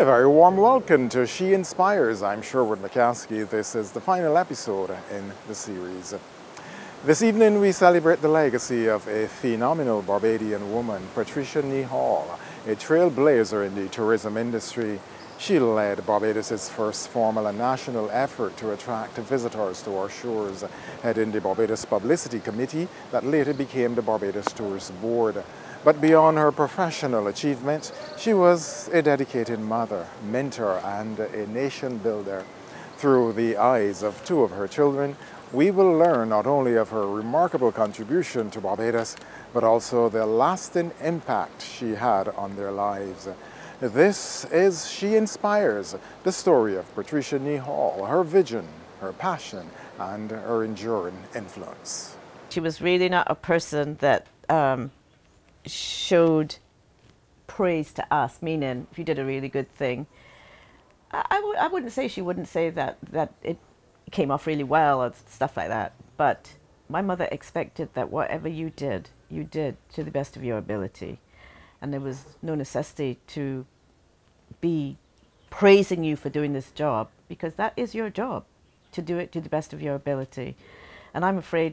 A very warm welcome to She Inspires. I'm Sherwood McCaskey. This is the final episode in the series. This evening we celebrate the legacy of a phenomenal Barbadian woman, Patricia Nehaul, a trailblazer in the tourism industry. She led Barbados' first formal and national effort to attract visitors to our shores, heading the Barbados Publicity Committee that later became the Barbados Tourist Board. But beyond her professional achievement, she was a dedicated mother, mentor, and a nation builder. Through the eyes of two of her children, we will learn not only of her remarkable contribution to Barbados, but also the lasting impact she had on their lives. This is She Inspires, the story of Patricia Nehaul, her vision, her passion, and her enduring influence. She was really not a person that showed praise to us, meaning if you did a really good thing, I wouldn't say she wouldn't say that it came off really well or stuff like that. But my mother expected that whatever you did to the best of your ability. And there was no necessity to be praising you for doing this job, because that is your job, to do it to the best of your ability. And I'm afraid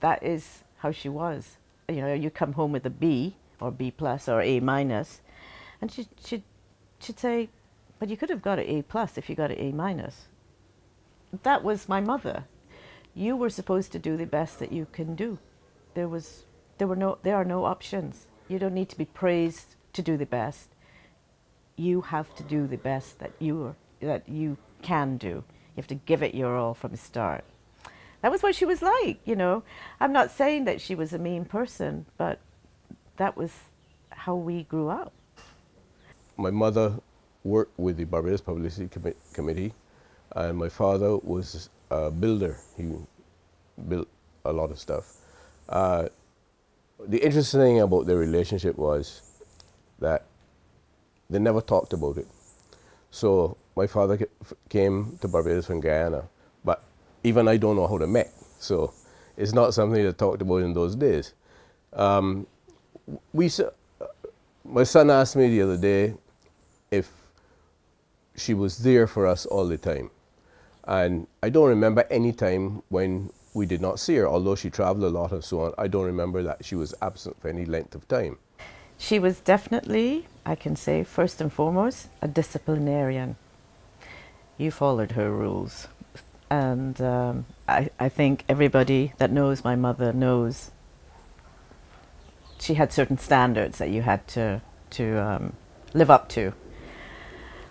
that is how she was. You know, you come home with a B or B plus or A minus, and she'd say, but you could have got an A plus if you got an A minus. That was my mother. You were supposed to do the best that you can do. There are no options. You don't need to be praised to do the best. You have to do the best that you can do. You have to give it your all from the start. That was what she was like, you know. I'm not saying that she was a mean person, but that was how we grew up. My mother worked with the Barbados Publicity Committee, and my father was a builder. He built a lot of stuff. The interesting thing about their relationship was that they never talked about it. So my father came to Barbados from Guyana, but even I don't know how they met. So it's not something they talked about in those days. My son asked me the other day if she was there for us all the time. And I don't remember any time when we did not see her, although she traveled a lot and so on. I don't remember that she was absent for any length of time. She was definitely, I can say, first and foremost, a disciplinarian. You followed her rules. And I think everybody that knows my mother knows she had certain standards that you had to live up to,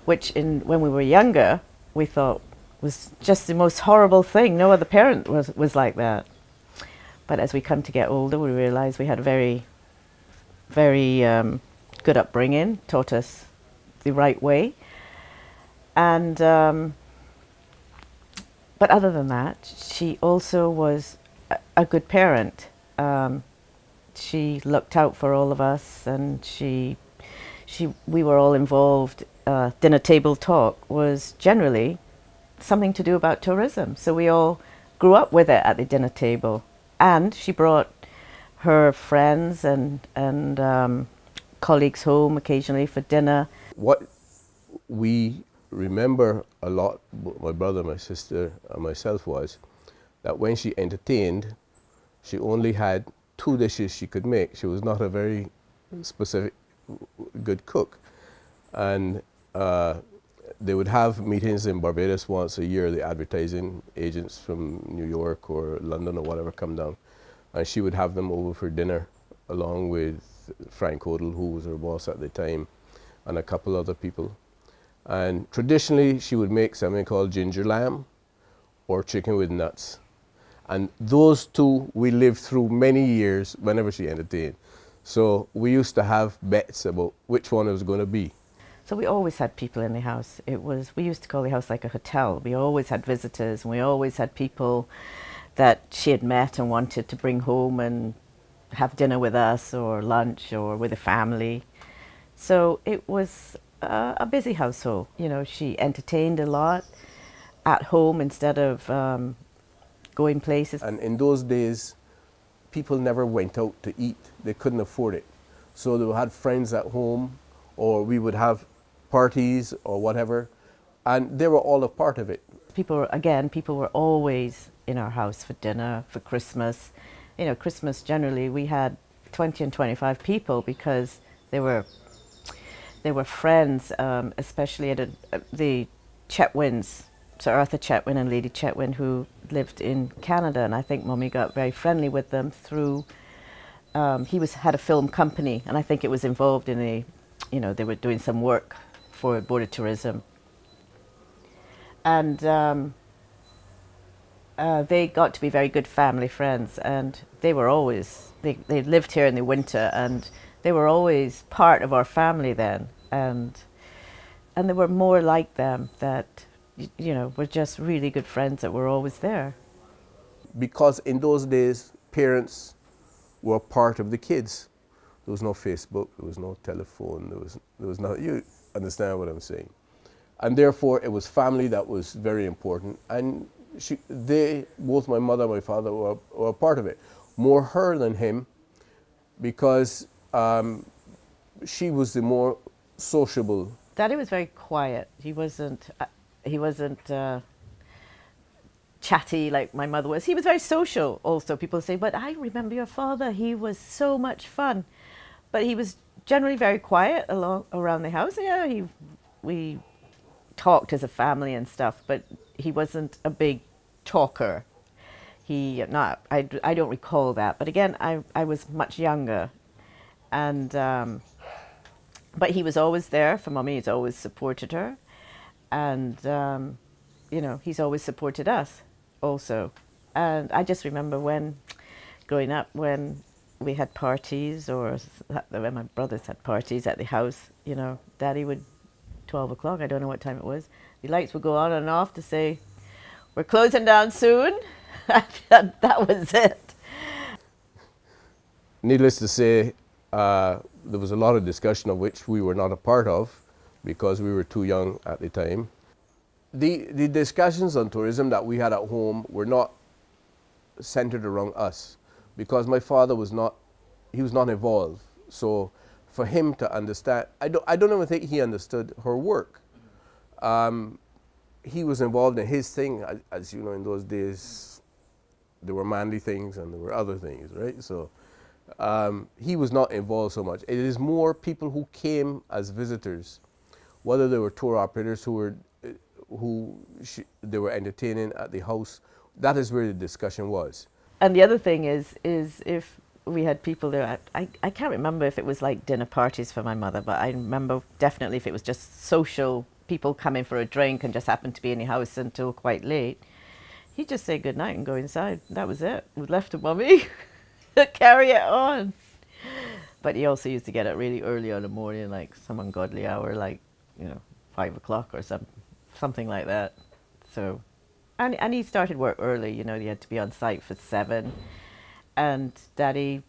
which when we were younger, we thought was just the most horrible thing. No other parent was like that. But as we come to get older, we realize we had a very, very good upbringing, taught us the right way. And but other than that, she also was a good parent. She looked out for all of us, and we were all involved. Dinner table talk was generally something to do about tourism. So we all grew up with it at the dinner table. And she brought her friends and colleagues home occasionally for dinner. What we remember a lot, my brother, my sister, and myself, was that when she entertained, she only had 2 dishes she could make. She was not a very specific, good cook. And they would have meetings in Barbados once a year. The advertising agents from New York or London or whatever come down. And she would have them over for dinner, along with Frank Hodel, who was her boss at the time, and a couple other people. And traditionally, she would make something called ginger lamb or chicken with nuts. And those two we lived through many years whenever she entertained. So we used to have bets about which one it was going to be. So we always had people in the house. We used to call the house like a hotel. We always had visitors, and we always had people that she had met and wanted to bring home and have dinner with us or lunch or with the family. So it was a busy household. You know, she entertained a lot at home instead of going places. And in those days, people never went out to eat. They couldn't afford it. So they had friends at home, or we would have parties or whatever, and they were all a part of it. People were always in our house for dinner, for Christmas. You know, Christmas generally we had 20 and 25 people because they were friends, especially at the Chetwyns, Sir Arthur Chetwyn and Lady Chetwyn, who lived in Canada, and I think Mummy got very friendly with them through. He had a film company, and I think it was involved in they were doing some work for Board of Tourism. And they got to be very good family friends, and they were always, they lived here in the winter, and they were always part of our family then, and they were more like them, that, were just really good friends that were always there. Because in those days, parents were part of the kids. There was no Facebook, there was no telephone, there was no, you understand what I'm saying. And therefore, it was family that was very important. And both my mother and my father were a part of it. More her than him, because she was the more sociable. Daddy was very quiet. He wasn't chatty like my mother was. He was very social also. People say, but I remember your father, he was so much fun. But he was generally very quiet around the house. Yeah, we talked as a family and stuff, but he wasn't a big talker. I don't recall that. But again, I was much younger, and but he was always there for Mummy. He's always supported her, and he's always supported us also. And I just remember growing up, when we had parties, or when my brothers had parties at the house, Daddy would, 12 o'clock, I don't know what time it was, the lights would go on and off to say, we're closing down soon. That was it. Needless to say, there was a lot of discussion of which we were not a part of because we were too young at the time. The discussions on tourism that we had at home were not centered around us, because my father was not involved. So for him to understand, I don't even think he understood her work. He was involved in his thing. As you know, in those days, there were manly things and there were other things, right? So he was not involved so much. It is more people who came as visitors, whether they were tour operators they were entertaining at the house. That is where the discussion was. And the other thing is if we had people there, I can't remember if it was like dinner parties for my mother, but I remember definitely if it was just social, people coming for a drink and just happened to be in the house until quite late, he'd just say good night and go inside. That was it. We left to Mummy. Carry it on. But he also used to get up really early in the morning, like some ungodly hour, like 5 o'clock or something like that. So, and he started work early. He had to be on site for 7, and Daddy,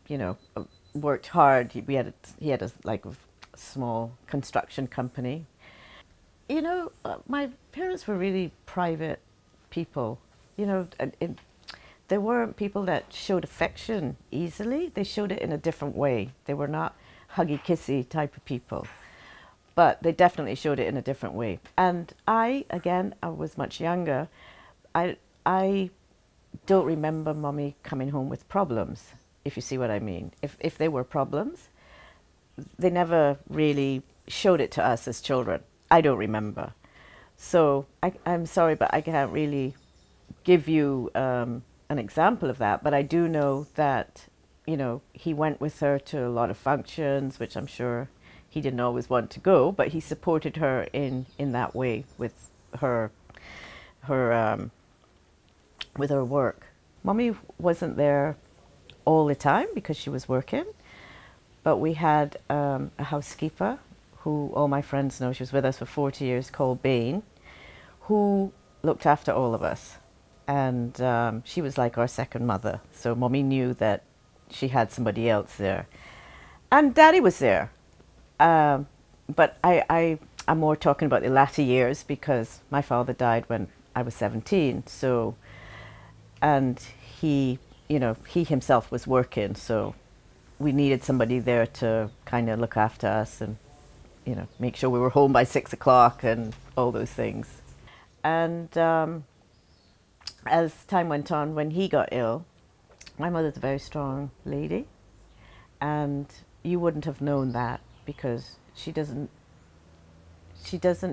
worked hard. He had a small construction company. My parents were really private people. They weren't people that showed affection easily. They showed it in a different way. They were not huggy-kissy type of people, but they definitely showed it in a different way. And I was much younger. I don't remember Mummy coming home with problems, if you see what I mean. If there were problems, they never really showed it to us as children. I don't remember. So I'm sorry, but I can't really give you an example of that, but I do know that, he went with her to a lot of functions, which I'm sure he didn't always want to go, but he supported her in that way with her work. Mummy wasn't there all the time because she was working, but we had a housekeeper who all my friends know, she was with us for 40 years, called Bain, who looked after all of us. And she was like our second mother. So Mummy knew that she had somebody else there. And Daddy was there. But I'm more talking about the latter years because my father died when I was 17. So, and he himself was working. So we needed somebody there to kind of look after us and you know, make sure we were home by 6 o'clock and all those things. And as time went on, when he got ill, my mother's a very strong lady, and you wouldn't have known that because she doesn't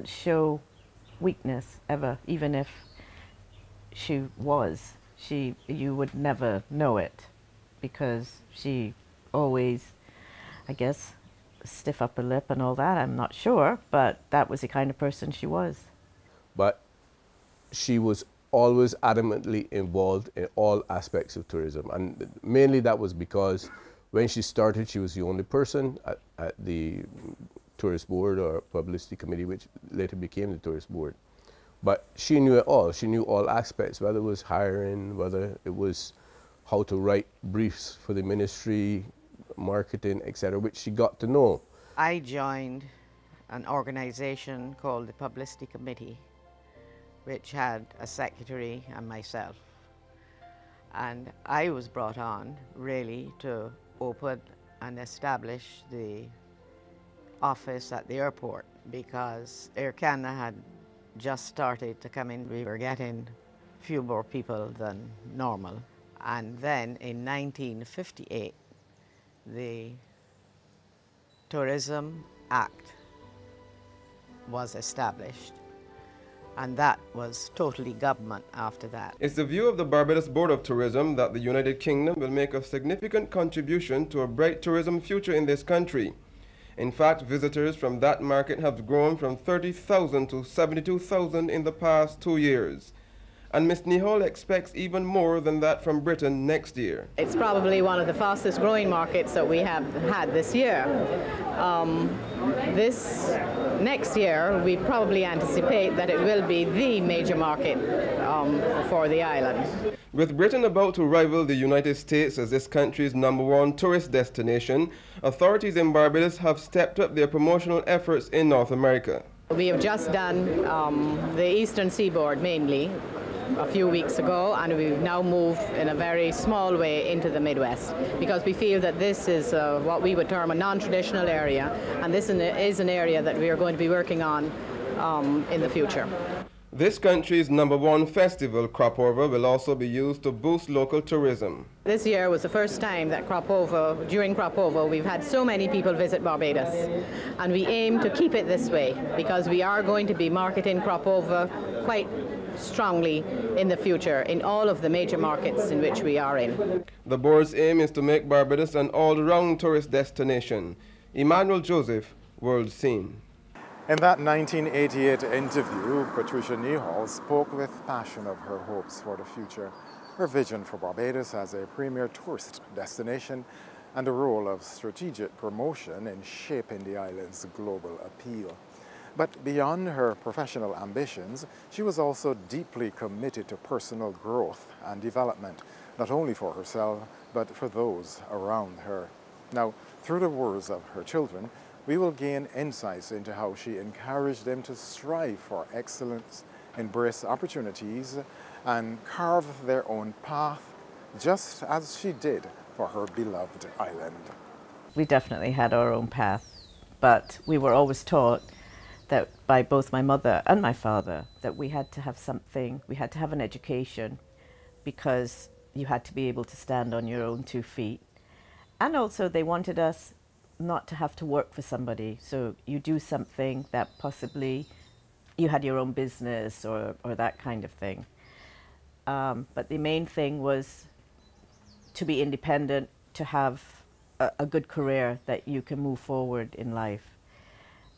show weakness ever, even if she was. You would never know it because she always, I guess, stiff upper lip and all that. I'm not sure, but that was the kind of person she was. But she was always adamantly involved in all aspects of tourism, and mainly that was because when she started, she was the only person at the tourist board or publicity committee, which later became the tourist board. But she knew it all. She knew all aspects, whether it was hiring, whether it was how to write briefs for the ministry, marketing, etc., which she got to know. I joined an organization called the Publicity Committee, which had a secretary and myself. And I was brought on really to open and establish the office at the airport because Air Canada had just started to come in. We were getting few more people than normal. And then in 1958, the Tourism Act was established, and that was totally government after that. It's the view of the Barbados Board of Tourism that the United Kingdom will make a significant contribution to a bright tourism future in this country. In fact, visitors from that market have grown from 30,000 to 72,000 in the past 2 years. And Ms. Nehaul expects even more than that from Britain next year. It's probably one of the fastest growing markets that we have had this year. This next year, we probably anticipate that it will be the major market for the island. With Britain about to rival the United States as this country's #1 tourist destination, authorities in Barbados have stepped up their promotional efforts in North America. We have just done the eastern seaboard mainly a few weeks ago, and we've now moved in a very small way into the Midwest because we feel that this is what we would term a non-traditional area, and this is an area that we are going to be working on in the future. This country's #1 festival, Crop Over, will also be used to boost local tourism. This year was the first time that during Crop Over, we've had so many people visit Barbados. And we aim to keep it this way because we are going to be marketing Crop Over quite strongly in the future in all of the major markets in which we are in. The board's aim is to make Barbados an all-round tourist destination. Emmanuel Joseph, World Scene. In that 1988 interview, Patricia Nehaul spoke with passion of her hopes for the future, her vision for Barbados as a premier tourist destination, and the role of strategic promotion in shaping the island's global appeal. But beyond her professional ambitions, she was also deeply committed to personal growth and development, not only for herself, but for those around her. Now, through the words of her children, we will gain insights into how she encouraged them to strive for excellence, embrace opportunities, and carve their own path, just as she did for her beloved island. We definitely had our own path, but we were always taught that by both my mother and my father that we had to have something, we had to have an education because you had to be able to stand on your own 2 feet. And also they wanted us not to have to work for somebody. So you do something that possibly you had your own business or that kind of thing. But the main thing was to be independent, to have a good career that you can move forward in life.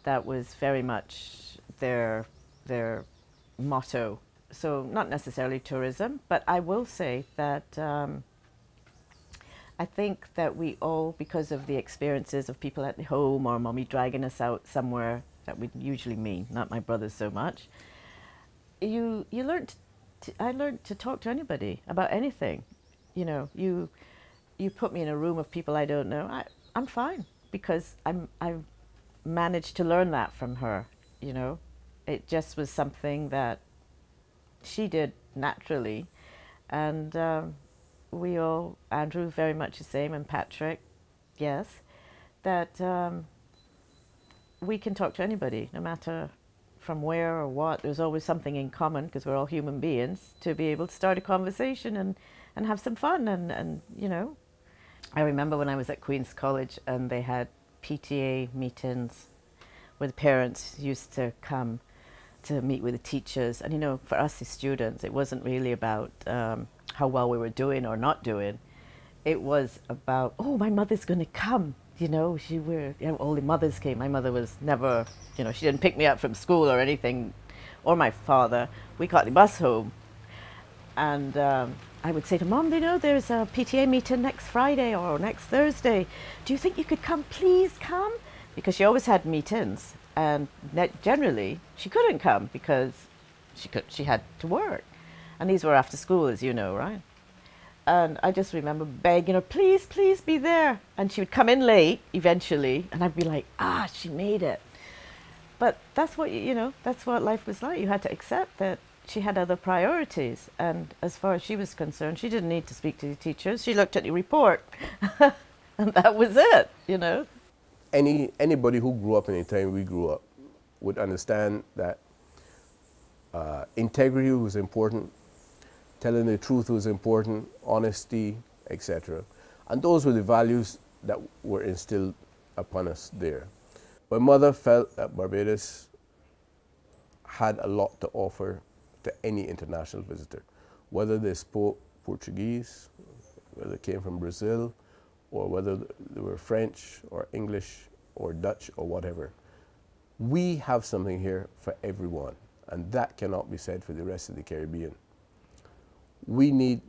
That was very much their motto. So not necessarily tourism, but I will say that I think that we all, because of the experiences of people at home or mommy dragging us out somewhere, that would usually mean, not my brothers so much, I learned to talk to anybody about anything. You know, you put me in a room of people I don't know, I'm fine because I've managed to learn that from her, you know. It just was something that she did naturally, and we all, Andrew very much the same, and Patrick, yes, that we can talk to anybody, no matter from where or what. There's always something in common, because we're all human beings, to be able to start a conversation and have some fun. And, you know, I remember when I was at Queen's College and they had PTA meetings where the parents used to come to meet with the teachers. And, you know, for us as students, it wasn't really about how well we were doing or not doing. It was about, oh, my mother's going to come. You know, all the mothers came. My mother was never, you know, she didn't pick me up from school or anything, or my father. We caught the bus home. And I would say to Mom, you know, there's a PTA meeting next Friday or next Thursday. Do you think you could come? Please come. Because she always had meetings. And generally, she couldn't come because she had to work. And these were after school, as you know, right? And I just remember begging her, please, please be there. And she would come in late eventually, and I'd be like, she made it. But that's what, you know, that's what life was like. You had to accept that she had other priorities. And as far as she was concerned, she didn't need to speak to the teachers. She looked at the report, and that was it, you know. Anybody who grew up in the time we grew up would understand that integrity was important, telling the truth was important, honesty, etc. And those were the values that were instilled upon us there. My mother felt that Barbados had a lot to offer to any international visitor, whether they spoke Portuguese, whether they came from Brazil, or whether they were French or English or Dutch or whatever. We have something here for everyone, and that cannot be said for the rest of the Caribbean. We need,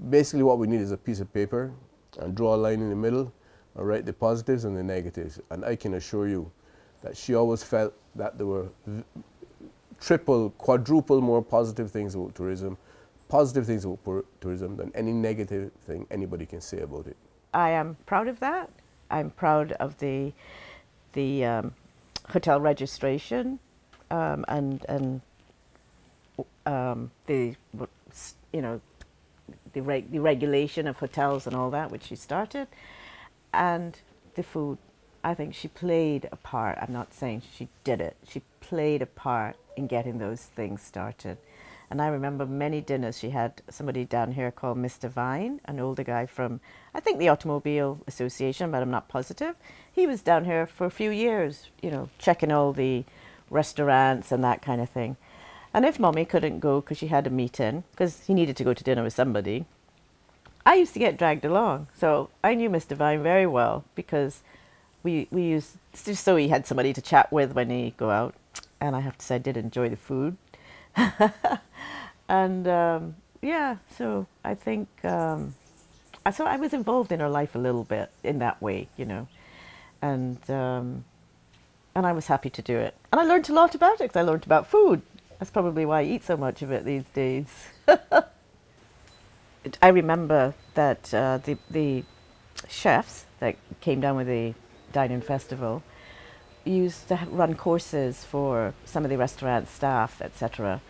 basically what we need is a piece of paper and draw a line in the middle and write the positives and the negatives. And I can assure you that she always felt that there were triple, quadruple more positive things about tourism than any negative thing anybody can say about it. I am proud of that. I'm proud of the hotel registration and the, you know, the regulation of hotels and all that, which she started, and the food. I think she played a part. I'm not saying she did it. She played a part in getting those things started. And I remember many dinners. She had somebody down here called Mr. Vine, an older guy from, I think, the Automobile Association, but I'm not positive. He was down here for a few years, you know, checking all the restaurants and that kind of thing. And if Mommy couldn't go because she had a meeting, because he needed to go to dinner with somebody, I used to get dragged along. So I knew Mr. Vine very well because we used, just so he had somebody to chat with when he go out. And I have to say, I did enjoy the food. And yeah, so I think, so I was involved in her life a little bit in that way, you know, and I was happy to do it. And I learned a lot about it because I learned about food. That's probably why I eat so much of it these days. I remember that the chefs that came down with the dining festival used to run courses for some of the restaurant staff, etc.,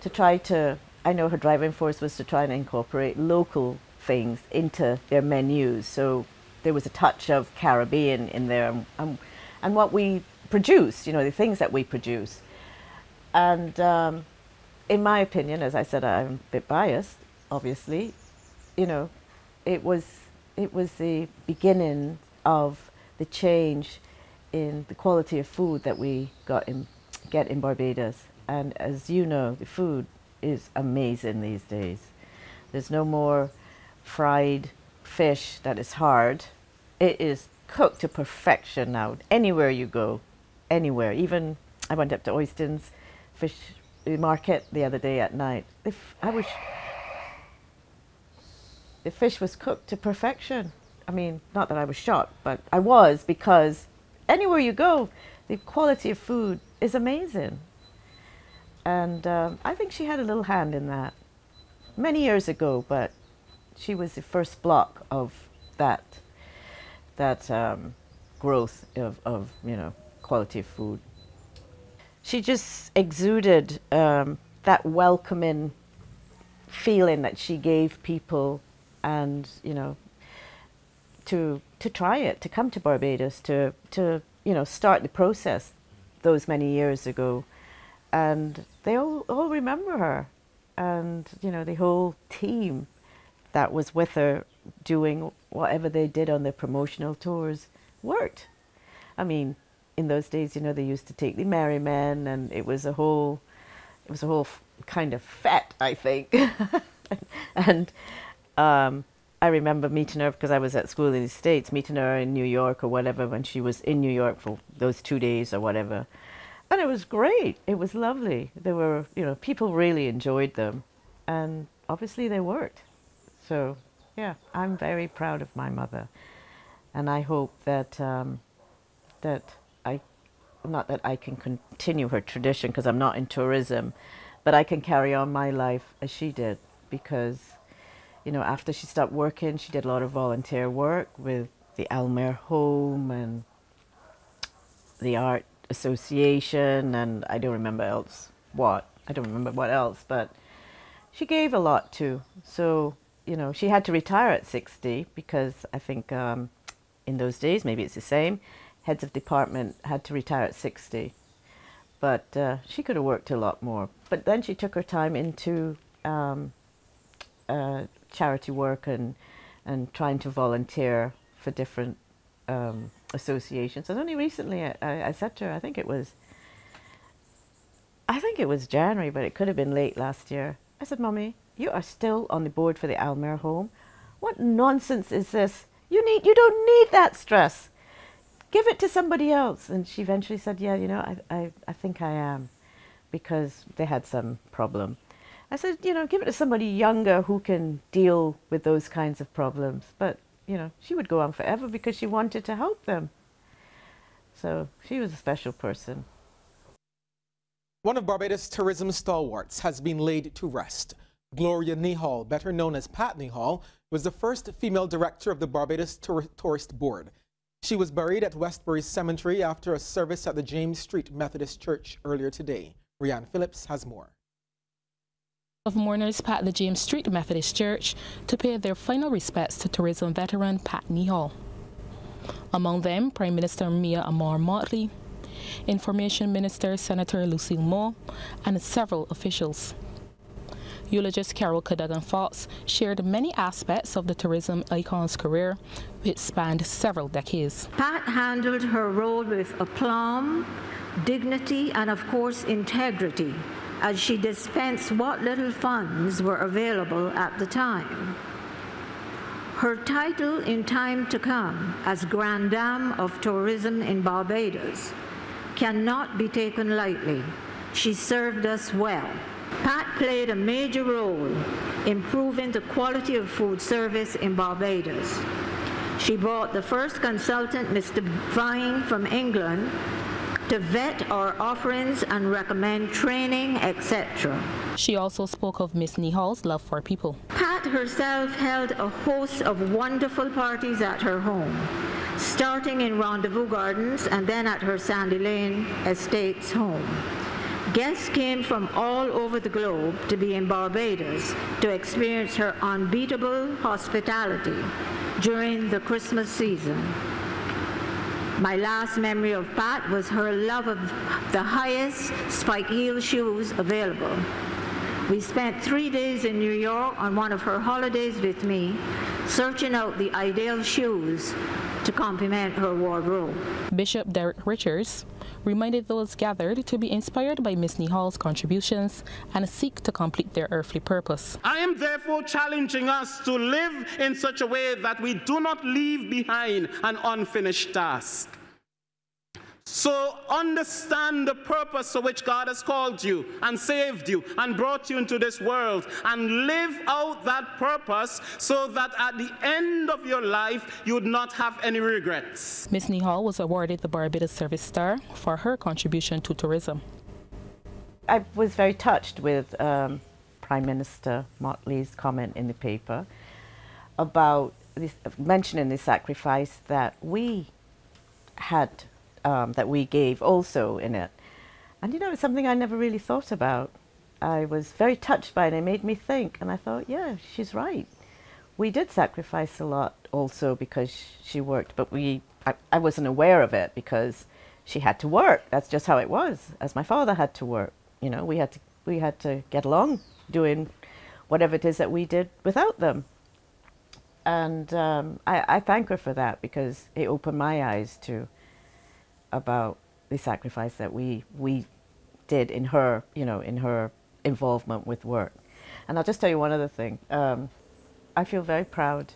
to try to, I know her driving force was to try and incorporate local things into their menus. So there was a touch of Caribbean in there and what we produce, you know, the things that we produce. And in my opinion, as I said, I'm a bit biased, obviously, you know, it was the beginning of the change in the quality of food that we get in Barbados. And as you know, the food is amazing these days. There's no more fried fish that is hard. It is cooked to perfection now. Anywhere you go, anywhere. Even I went up to Oyston's fish market the other day at night. The fish was cooked to perfection. I mean, not that I was shocked, but I was, because anywhere you go, the quality of food is amazing. And I think she had a little hand in that many years ago, but she was the first block of that growth of you know, quality of food. She just exuded that welcoming feeling that she gave people, and you know, to try it, to come to Barbados, to you know, start the process those many years ago. And they all remember her. And, you know, the whole team that was with her doing whatever they did on their promotional tours worked. I mean, in those days, you know, they used to take the Merry Men, and it was a whole kind of fete, I think. And I remember meeting her, because I was at school in the States, meeting her in New York or whatever, when she was in New York for those 2 days or whatever. And it was great. It was lovely. There were, you know, people really enjoyed them. And obviously they worked. So, yeah, I'm very proud of my mother. And I hope that, not that I can continue her tradition, because I'm not in tourism, but I can carry on my life as she did. Because, you know, after she stopped working, she did a lot of volunteer work with the Almer Home and the Art Association, and I don't remember what else, but she gave a lot too. So, you know, she had to retire at 60, because I think in those days, maybe it's the same, heads of department had to retire at 60. But she could have worked a lot more. But then she took her time into charity work and trying to volunteer for different associations. And only recently I said to her, I think it was January, but it could have been late last year. I said, "Mommy, you are still on the board for the Almer Home. What nonsense is this? You don't need that stress. Give it to somebody else." And she eventually said, "Yeah, you know, I think I am," because they had some problem. I said, "You know, give it to somebody younger who can deal with those kinds of problems." But, you know, she would go on forever because she wanted to help them. So she was a special person. One of Barbados' tourism stalwarts has been laid to rest. Gloria Nehaul, better known as Pat Nehaul, was the first female director of the Barbados Tourist Board. She was buried at Westbury Cemetery after a service at the James Street Methodist Church earlier today. Rianne Phillips has more. Of mourners packed the James Street Methodist Church to pay their final respects to tourism veteran Pat Nehaul. Among them, Prime Minister Mia Amor Motley, Information Minister Senator Lucille Moore, and several officials. Eulogist Carol Cadogan-Fox shared many aspects of the tourism icon's career, which spanned several decades. Pat handled her role with aplomb, dignity, and of course integrity, as she dispensed what little funds were available at the time. Her title in time to come as Grand Dame of Tourism in Barbados cannot be taken lightly. She served us well. Pat played a major role in improving the quality of food service in Barbados. She brought the first consultant, Mr. Vine, from England to vet our offerings and recommend training, etc. She also spoke of Miss Nehaul's love for people. Pat herself held a host of wonderful parties at her home, starting in Rendezvous Gardens and then at her Sandy Lane Estates home. Guests came from all over the globe to be in Barbados to experience her unbeatable hospitality during the Christmas season. My last memory of Pat was her love of the highest spike heel shoes available. We spent 3 days in New York on one of her holidays with me, searching out the ideal shoes to complement her wardrobe. Bishop Derek Richards reminded those gathered to be inspired by Miss Nehaul's contributions and seek to complete their earthly purpose. I am therefore challenging us to live in such a way that we do not leave behind an unfinished task. So understand the purpose for which God has called you and saved you and brought you into this world, and live out that purpose so that at the end of your life you would not have any regrets. Miss Nehaul was awarded the Barbados Service Star for her contribution to tourism. I was very touched with Prime Minister Motley's comment in the paper about this, mentioning the sacrifice that we had, that we gave also in it. And you know, it's something I never really thought about. I was very touched by it, and it made me think, and I thought, yeah, she's right. we did sacrifice a lot also because she worked, but I wasn't aware of it because she had to work. That's just how it was, as my father had to work. You know, we had to get along doing whatever it is that we did without them. And I thank her for that, because it opened my eyes to about the sacrifice that we did in her, you know, in her involvement with work. And I'll just tell you one other thing. I feel very proud,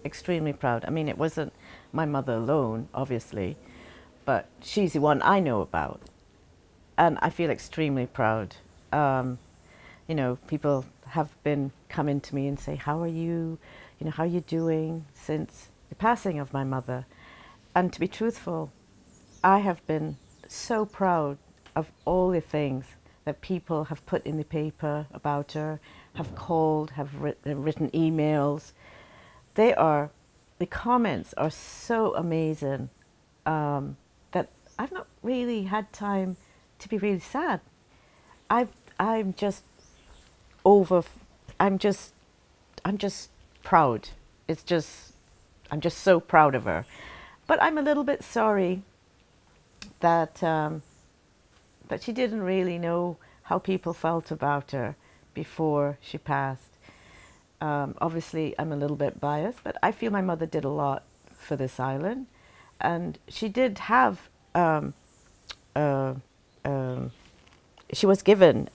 extremely proud. I mean, it wasn't my mother alone, obviously, but she's the one I know about. And I feel extremely proud. You know, people have been coming to me and say, how are you? You know, how are you doing since the passing of my mother? And to be truthful, I have been so proud of all the things that people have put in the paper about her, have called, have written emails. The comments are so amazing that I've not really had time to be really sad. I'm just proud. I'm just so proud of her. But I'm a little bit sorry that she didn't really know how people felt about her before she passed. Obviously, I'm a little bit biased, but I feel my mother did a lot for this island, and she did have. She was given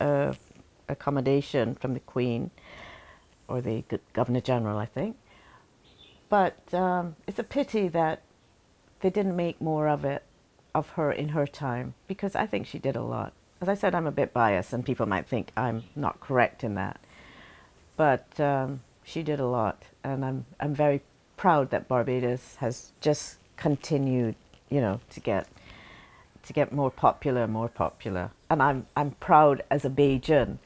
accommodation from the Queen, or the Governor General, I think. But it's a pity that they didn't make more of her in her time, because I think she did a lot. As I said, I'm a bit biased, and people might think I'm not correct in that. But she did a lot, and I'm very proud that Barbados has just continued, you know, to get more popular, and I'm proud as a Bajan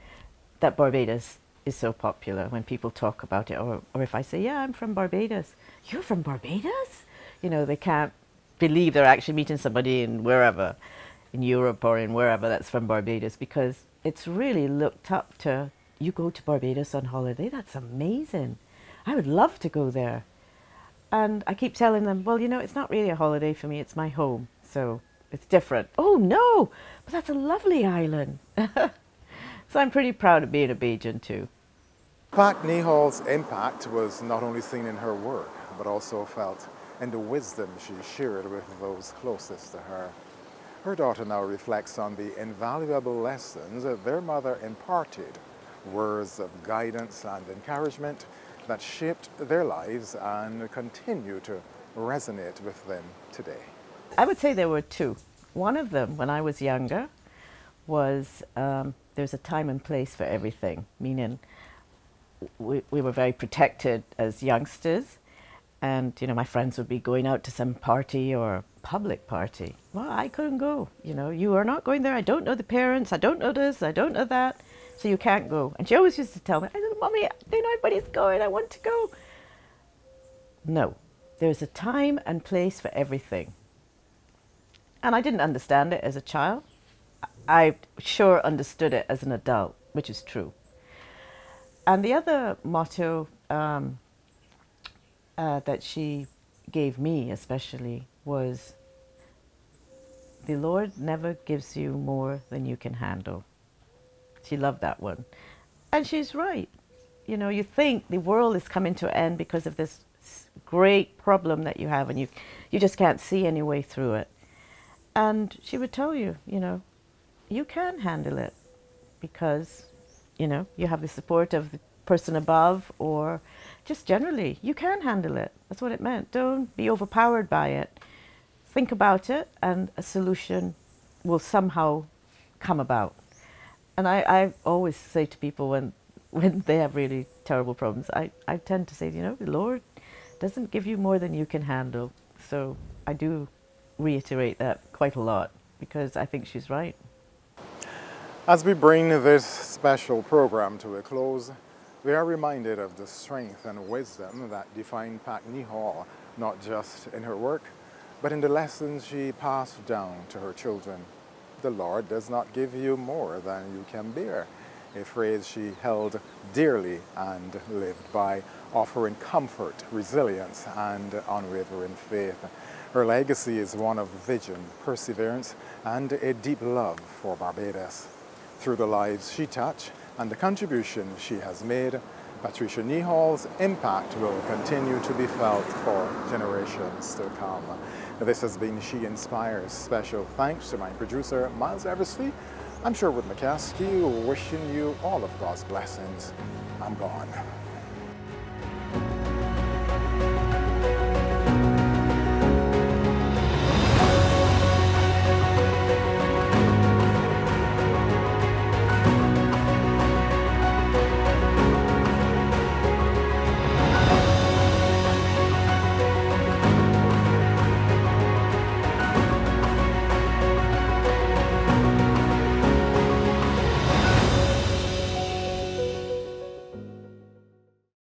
that Barbados is so popular. When people talk about it, or if I say, yeah, I'm from Barbados, you're from Barbados? You know, they can't believe they're actually meeting somebody in wherever, in Europe or in wherever, that's from Barbados, because it's really looked up to. You go to Barbados on holiday, that's amazing. I would love to go there. And I keep telling them, well, you know, it's not really a holiday for me, it's my home, so it's different. Oh no, but that's a lovely island. So I'm pretty proud of being a Bajan too. Pat Nehaul's impact was not only seen in her work, but also felt in the wisdom she shared with those closest to her. Her daughter now reflects on the invaluable lessons that their mother imparted, words of guidance and encouragement that shaped their lives and continue to resonate with them today. I would say there were two. One of them, when I was younger, was there's a time and place for everything, meaning we were very protected as youngsters, and you know, my friends would be going out to some party or public party. Well, I couldn't go. You know, you are not going there. I don't know the parents. I don't know this. I don't know that. So you can't go. And she always used to tell me, I said, Mommy, they know everybody's going. I want to go. No, there's a time and place for everything. And I didn't understand it as a child. I sure understood it as an adult, which is true. And the other motto that she gave me especially was, the Lord never gives you more than you can handle. She loved that one. And she's right. You know, you think the world is coming to an end because of this great problem that you have, and you just can't see any way through it. And she would tell you, you know, you can handle it because, you know, you have the support of the person above, or just generally, you can handle it. That's what it meant. Don't be overpowered by it. Think about it, and a solution will somehow come about. And I always say to people when they have really terrible problems, I tend to say, you know, the Lord doesn't give you more than you can handle. So I do reiterate that quite a lot, because I think she's right. As we bring this special program to a close, we are reminded of the strength and wisdom that defined Pat Nehaul, not just in her work, but in the lessons she passed down to her children. The Lord does not give you more than you can bear, a phrase she held dearly and lived by. offering comfort, resilience, and unwavering faith. Her legacy is one of vision, perseverance, and a deep love for Barbados. Through the lives she touched and the contribution she has made, Patricia Nehaul's impact will continue to be felt for generations to come. This has been She Inspires. Special thanks to my producer, Miles Eversley. I'm Sherwood McCaskey, wishing you all of God's blessings. I'm gone.